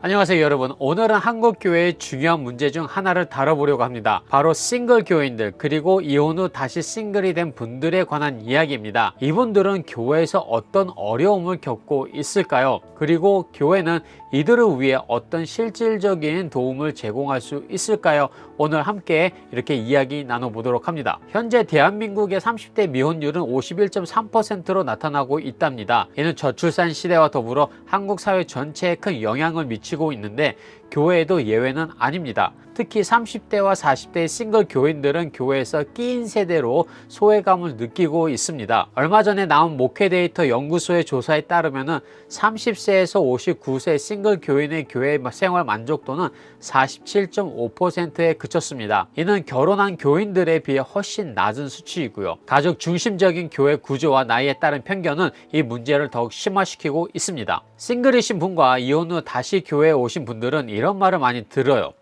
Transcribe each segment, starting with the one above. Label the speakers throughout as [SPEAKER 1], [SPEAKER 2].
[SPEAKER 1] 안녕하세요 여러분. 오늘은 한국교회의 중요한 문제 중 하나를 다뤄보려고 합니다. 바로 싱글 교인들 그리고 이혼 후 다시 싱글이 된 분들에 관한 이야기입니다. 이분들은 교회에서 어떤 어려움을 겪고 있을까요? 그리고 교회는 이들을 위해 어떤 실질적인 도움을 제공할 수 있을까요? 오늘 함께 이렇게 이야기 나눠보도록 합니다. 현재 대한민국의 30대 미혼율은 51.3%로 나타나고 있답니다. 이는 저출산 시대와 더불어 한국 사회 전체에 큰 영향을 미치고 있는데 교회에도 예외는 아닙니다. 특히 30대와 40대의 싱글 교인들은 교회에서 끼인 세대로 소외감을 느끼고 있습니다. 얼마 전에 나온 목회 데이터 연구소의 조사에 따르면 30세에서 59세 싱글 교인의 교회 생활 만족도는 47.5%에 그쳤습니다. 이는 결혼한 교인들에 비해 훨씬 낮은 수치이고요. 가족 중심적인 교회 구조와 나이에 따른 편견은 이 문제를 더욱 심화시키고 있습니다. 싱글이신 분과 이혼 후 다시 교회에 오신 분들은 이런 말을 많이 들어요.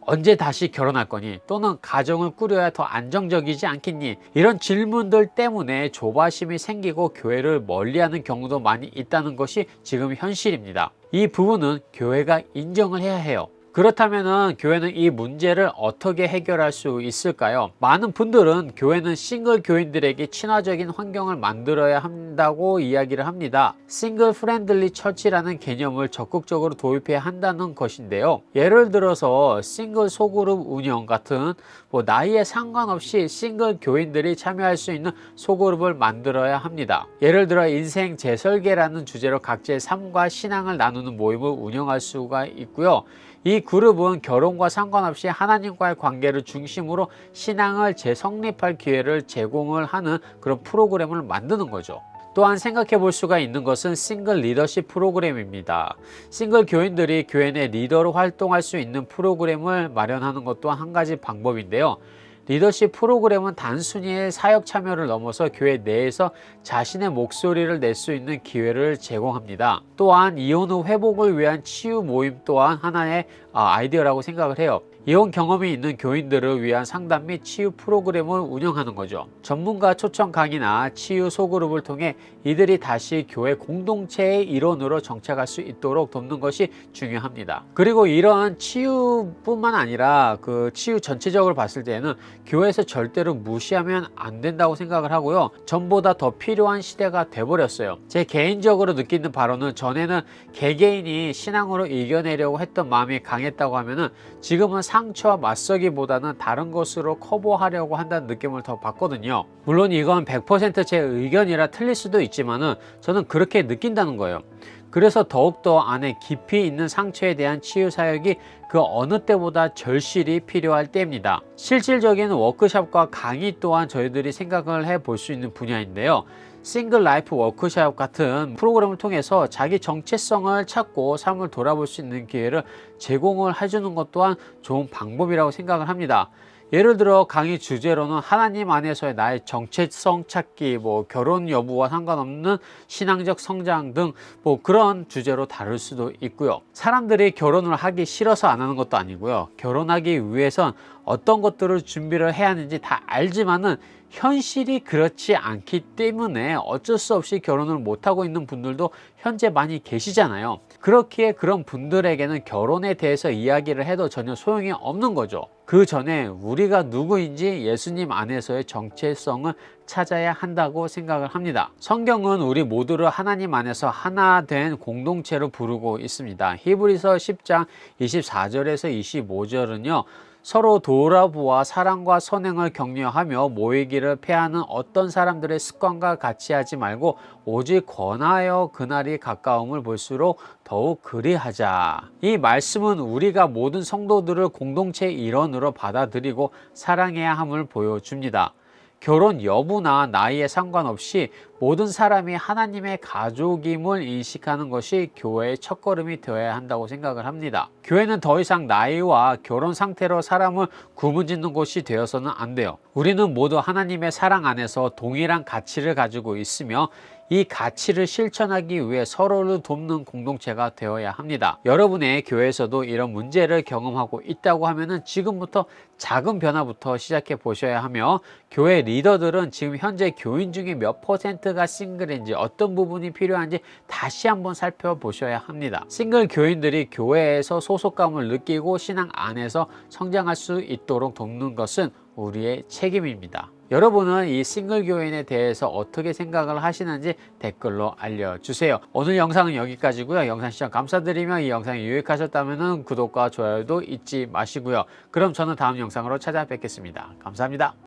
[SPEAKER 1] 언제 다시 결혼할 거니? 또는 가정을 꾸려야 더 안정적이지 않겠니? 이런 질문들 때문에 조바심이 생기고 교회를 멀리하는 경우도 많이 있다는 것이 지금 현실입니다. 이 부분은 교회가 인정을 해야 해요. 그렇다면 교회는 이 문제를 어떻게 해결할 수 있을까요? 많은 분들은 교회는 싱글 교인들에게 친화적인 환경을 만들어야 한다고 이야기를 합니다. 싱글 프렌들리 처치라는 개념을 적극적으로 도입해야 한다는 것인데요. 예를 들어서 싱글 소그룹 운영 같은 나이에 상관없이 싱글 교인들이 참여할 수 있는 소그룹을 만들어야 합니다. 예를 들어 인생 재설계라는 주제로 각자의 삶과 신앙을 나누는 모임을 운영할 수가 있고요. 이 그룹은 결혼과 상관없이 하나님과의 관계를 중심으로 신앙을 재성립할 기회를 제공을 하는 그런 프로그램을 만드는 거죠. 또한 생각해 볼 수가 있는 것은 싱글 리더십 프로그램입니다. 싱글 교인들이 교회 내 리더로 활동할 수 있는 프로그램을 마련하는 것 또한 한 가지 방법인데요. 리더십 프로그램은 단순히 사역 참여를 넘어서 교회 내에서 자신의 목소리를 낼 수 있는 기회를 제공합니다. 또한 이혼 후 회복을 위한 치유 모임 또한 하나의 아이디어라고 생각을 해요. 이혼 경험이 있는 교인들을 위한 상담 및 치유 프로그램을 운영하는 거죠. 전문가 초청 강의나 치유 소그룹을 통해 이들이 다시 교회 공동체의 일원으로 정착할 수 있도록 돕는 것이 중요합니다. 그리고 이러한 치유뿐만 아니라 그 치유 전체적으로 봤을 때는 교회에서 절대로 무시하면 안 된다고 생각을 하고요. 전보다 더 필요한 시대가 돼버렸어요. 제 개인적으로 느끼는 바로는 전에는 개개인이 신앙으로 이겨내려고 했던 마음이 강했다고 하면은 지금은 상처와 맞서기보다는 다른 것으로 커버하려고 한다는 느낌을 더 받거든요. 물론 이건 100% 제 의견이라 틀릴 수도 있지만은 저는 그렇게 느낀다는 거예요. 그래서 더욱더 안에 깊이 있는 상처에 대한 치유 사역이 그 어느 때보다 절실히 필요할 때입니다. 실질적인 워크숍과 강의 또한 저희들이 생각을 해볼 수 있는 분야인데요. 싱글 라이프 워크숍 같은 프로그램을 통해서 자기 정체성을 찾고 삶을 돌아볼 수 있는 기회를 제공을 해주는 것 또한 좋은 방법이라고 생각을 합니다. 예를 들어 강의 주제로는 하나님 안에서의 나의 정체성 찾기, 결혼 여부와 상관없는 신앙적 성장 등 그런 주제로 다룰 수도 있고요. 사람들이 결혼을 하기 싫어서 안 하는 것도 아니고요. 결혼하기 위해선 어떤 것들을 준비를 해야 하는지 다 알지만은 현실이 그렇지 않기 때문에 어쩔 수 없이 결혼을 못하고 있는 분들도 현재 많이 계시잖아요. 그렇기에 그런 분들에게는 결혼에 대해서 이야기를 해도 전혀 소용이 없는 거죠. 그 전에 우리가 누구인지 예수님 안에서의 정체성을 찾아야 한다고 생각을 합니다. 성경은 우리 모두를 하나님 안에서 하나 된 공동체로 부르고 있습니다. 히브리서 10장 24절에서 25절은요. 서로 돌아보아 사랑과 선행을 격려하며 모이기를 패하는 어떤 사람들의 습관과 같이 하지 말고 오직 권하여 그날이 가까움을 볼수록 더욱 그리하자. 이 말씀은 우리가 모든 성도들을 공동체의 일원으로 받아들이고 사랑해야 함을 보여줍니다. 결혼 여부나 나이에 상관없이 모든 사람이 하나님의 가족임을 인식하는 것이 교회의 첫걸음이 되어야 한다고 생각을 합니다. 교회는 더 이상 나이와 결혼 상태로 사람을 구분짓는 곳이 되어서는 안 돼요. 우리는 모두 하나님의 사랑 안에서 동일한 가치를 가지고 있으며 이 가치를 실천하기 위해 서로를 돕는 공동체가 되어야 합니다. 여러분의 교회에서도 이런 문제를 경험하고 있다고 하면은 지금부터 작은 변화부터 시작해 보셔야 하며, 교회 리더들은 지금 현재 교인 중에 몇 %가 싱글인지, 어떤 부분이 필요한지 다시 한번 살펴보셔야 합니다. 싱글 교인들이 교회에서 소속감을 느끼고 신앙 안에서 성장할 수 있도록 돕는 것은 우리의 책임입니다. 여러분은 이 싱글 교인에 대해서 어떻게 생각을 하시는지 댓글로 알려주세요. 오늘 영상은 여기까지고요. 영상 시청 감사드리며, 이 영상이 유익하셨다면 구독과 좋아요도 잊지 마시고요. 그럼 저는 다음 영상으로 찾아뵙겠습니다. 감사합니다.